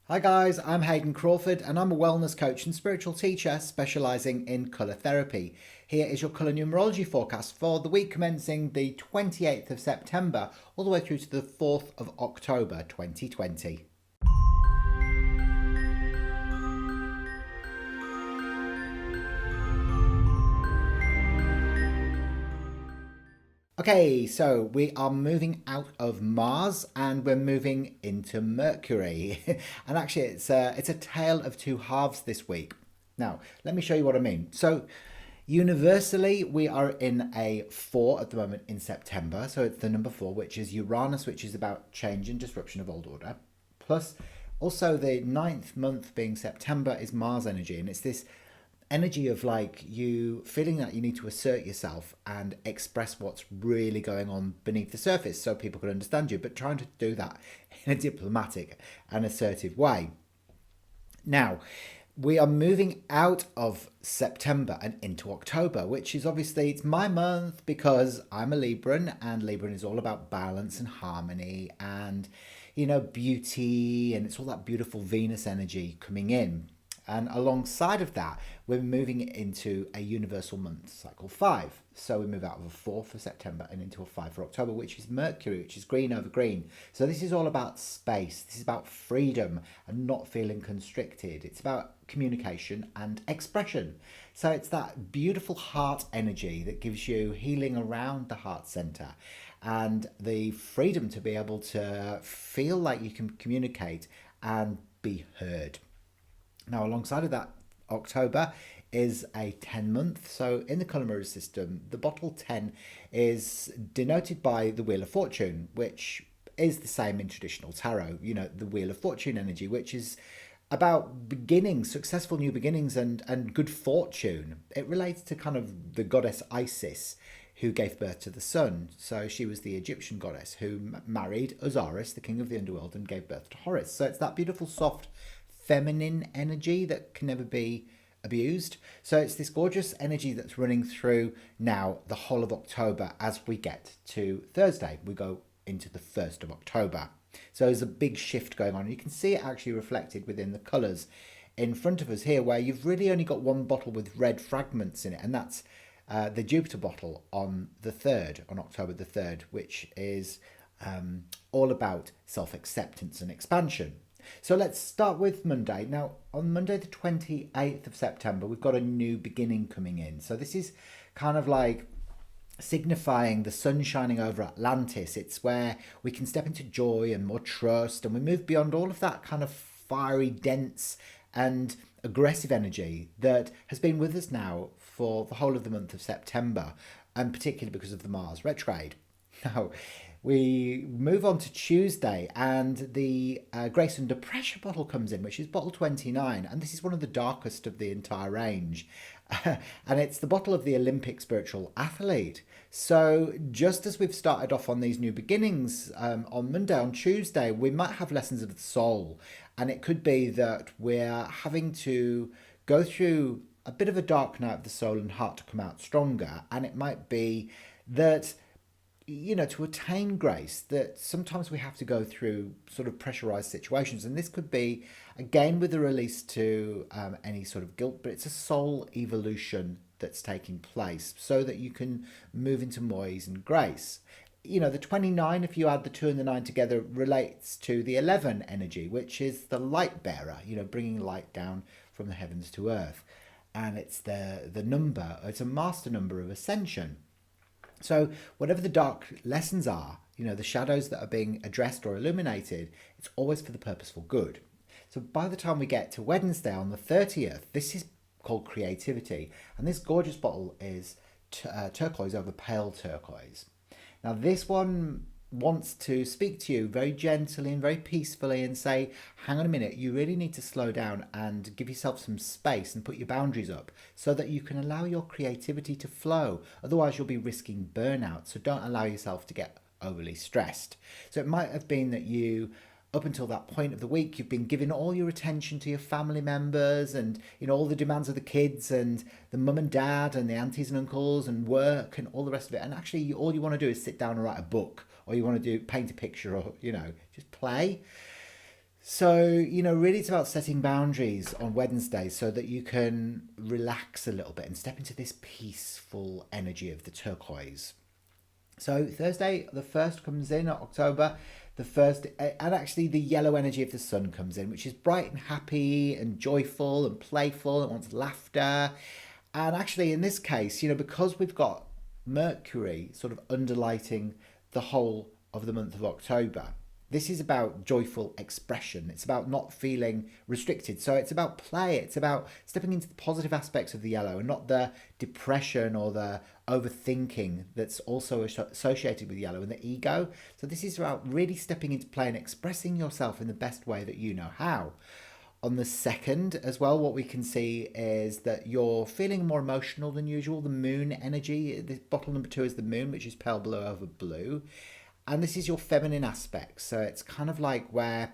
Hi guys, I'm Hayden Crawford and I'm a wellness coach and spiritual teacher specialising in colour therapy. Here is your colour numerology forecast for the week commencing the 28th of September all the way through to the 4th of October 2020. Okay, so we are moving out of Mars and we're moving into Mercury. And actually it's a tale of two halves this week. Now, let me show you what I mean. So, universally, we are in a 4 at the moment in September. So it's the number 4, which is Uranus, which is about change and disruption of old order. Plus, also the ninth month being September is Mars energy, and it's this energy of like you feeling that you need to assert yourself and express what's really going on beneath the surface so people can understand you, but trying to do that in a diplomatic and assertive way. Now, we are moving out of September and into October, which is obviously it's my month because I'm a Libran, and Libran is all about balance and harmony and beauty, and it's all that beautiful Venus energy coming in. And alongside of that, we're moving into a universal month cycle 5. So we move out of a 4 for September and into a 5 for October, which is Mercury, which is green over green. So this is all about space. This is about freedom and not feeling constricted. It's about communication and expression. So it's that beautiful heart energy that gives you healing around the heart center and the freedom to be able to feel like you can communicate and be heard. Now, alongside of that, October is a 10 month. So in the Color Mirrors system, the bottle 10 is denoted by the Wheel of Fortune, which is the same in traditional tarot, the Wheel of Fortune energy, which is about beginnings, successful new beginnings and good fortune. It relates to kind of the goddess Isis, who gave birth to the sun. So she was the Egyptian goddess who married Osiris, the king of the underworld, and gave birth to Horus. So it's that beautiful, soft, feminine energy that can never be abused. So it's this gorgeous energy that's running through now the whole of October as we get to Thursday. We go into the 1st of October. So there's a big shift going on. You can see it actually reflected within the colours in front of us here, where you've really only got one bottle with red fragments in it, and that's the Jupiter bottle on the 3rd, on October the 3rd, which is all about self-acceptance and expansion. So let's start with Monday. Now, on Monday, the 28th of September, we've got a new beginning coming in. So this is kind of like signifying the sun shining over Atlantis. It's where we can step into joy and more trust, and we move beyond all of that kind of fiery, dense, and aggressive energy that has been with us now for the whole of the month of September, and particularly because of the Mars retrograde. Now, we move on to Tuesday, and the Grace Under Pressure bottle comes in, which is bottle 29, and this is one of the darkest of the entire range. And it's the bottle of the Olympic spiritual athlete. So just as we've started off on these new beginnings on Monday, on Tuesday, we might have lessons of the soul, and it could be that we're having to go through a bit of a dark night of the soul and heart to come out stronger, and it might be that to attain grace, that sometimes we have to go through sort of pressurized situations. And this could be, again, with a release to any sort of guilt, but it's a soul evolution that's taking place so that you can move into more ease and grace. The 29, if you add the 2 and the 9 together, relates to the 11 energy, which is the light bearer, bringing light down from the heavens to earth. And it's the number, it's a master number of ascension. So whatever the dark lessons are, the shadows that are being addressed or illuminated, it's always for the purposeful good. So by the time we get to Wednesday on the 30th, this is called creativity. And this gorgeous bottle is turquoise over pale turquoise. Now this one wants to speak to you very gently and very peacefully and say, hang on a minute, you really need to slow down and give yourself some space and put your boundaries up so that you can allow your creativity to flow. Otherwise you'll be risking burnout. So don't allow yourself to get overly stressed. So it might have been that you, up until that point of the week, you've been giving all your attention to your family members and all the demands of the kids and the mum and dad and the aunties and uncles and work and all the rest of it. And actually all you want to do is sit down and write a book, or you want to paint a picture, or just play. So, really it's about setting boundaries on Wednesday so that you can relax a little bit and step into this peaceful energy of the turquoise. So Thursday, the 1st comes in October, the 1st, and actually the yellow energy of the sun comes in, which is bright and happy and joyful and playful and wants laughter. And actually, in this case, because we've got Mercury sort of underlighting the whole of the month of October, this is about joyful expression. It's about not feeling restricted. So it's about play. It's about stepping into the positive aspects of the yellow and not the depression or the overthinking that's also associated with yellow and the ego. So this is about really stepping into play and expressing yourself in the best way that you know how. On the 2nd as well, what we can see is that you're feeling more emotional than usual. The moon energy, this bottle number 2 is the moon, which is pale blue over blue. And this is your feminine aspect. So it's kind of like where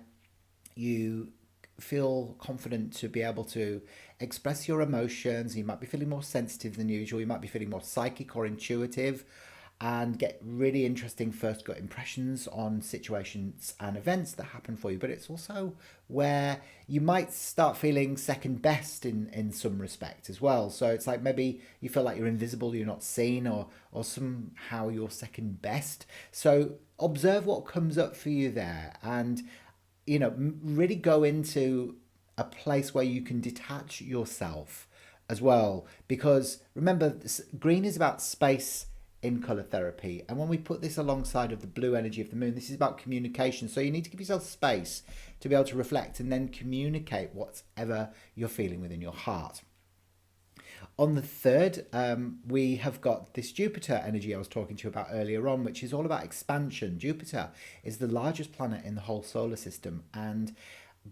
you feel confident to be able to express your emotions. You might be feeling more sensitive than usual. You might be feeling more psychic or intuitive and get really interesting first gut impressions on situations and events that happen for you. But it's also where you might start feeling second best in some respect as well. So it's like maybe you feel like you're invisible, you're not seen, or somehow you're second best. So observe what comes up for you there, and really go into a place where you can detach yourself as well. Because remember, green is about space in color therapy, and when we put this alongside of the blue energy of the moon, this is about communication. So you need to give yourself space to be able to reflect and then communicate whatever you're feeling within your heart. On the 3rd, we have got this Jupiter energy I was talking to you about earlier on, which is all about expansion. Jupiter is the largest planet in the whole solar system, and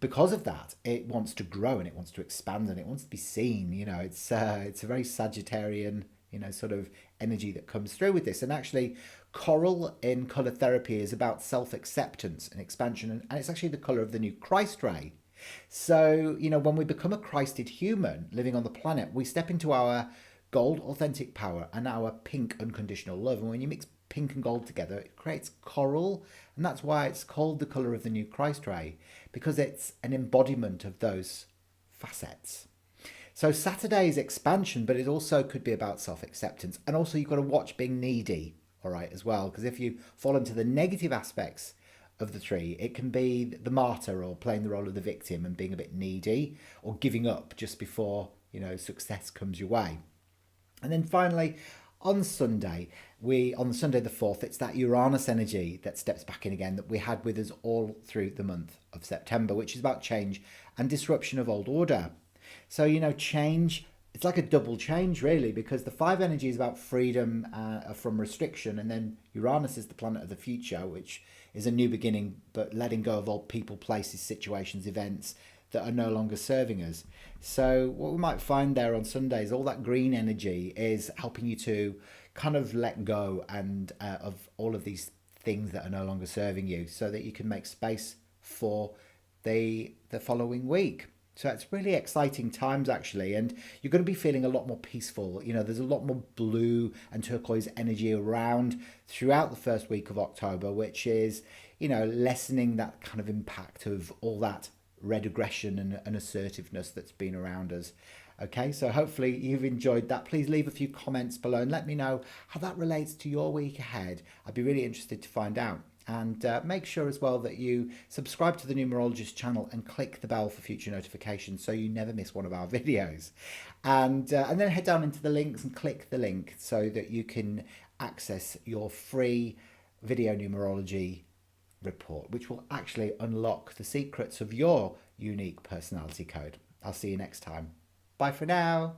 because of that, it wants to grow and it wants to expand and it wants to be seen. It's a very Sagittarian, sort of energy that comes through with this. And actually, coral in color therapy is about self-acceptance and expansion, and it's actually the color of the new Christ ray. So, when we become a Christed human living on the planet, we step into our gold authentic power and our pink unconditional love. And when you mix pink and gold together, it creates coral. And that's why it's called the color of the new Christ ray, because it's an embodiment of those facets. So Saturday is expansion, but it also could be about self-acceptance. And also you've got to watch being needy, all right, as well. Because if you fall into the negative aspects of the 3, it can be the martyr or playing the role of the victim and being a bit needy or giving up just before, success comes your way. And then finally, on Sunday, on the Sunday the 4th, it's that Uranus energy that steps back in again that we had with us all through the month of September, which is about change and disruption of old order. So, change, it's like a double change, really, because the 5 energy is about freedom from restriction. And then Uranus is the planet of the future, which is a new beginning, but letting go of old people, places, situations, events that are no longer serving us. So what we might find there on Sundays, all that green energy is helping you to kind of let go and of all of these things that are no longer serving you, so that you can make space for the following week. So it's really exciting times, actually, and you're going to be feeling a lot more peaceful. There's a lot more blue and turquoise energy around throughout the first week of October, which is, lessening that kind of impact of all that red aggression and assertiveness that's been around us. Okay, so hopefully you've enjoyed that. Please leave a few comments below and let me know how that relates to your week ahead. I'd be really interested to find out. And make sure as well that you subscribe to the Numerologist channel and click the bell for future notifications so you never miss one of our videos. And then head down into the links and click the link so that you can access your free video numerology report, which will actually unlock the secrets of your unique personality code. I'll see you next time. Bye for now.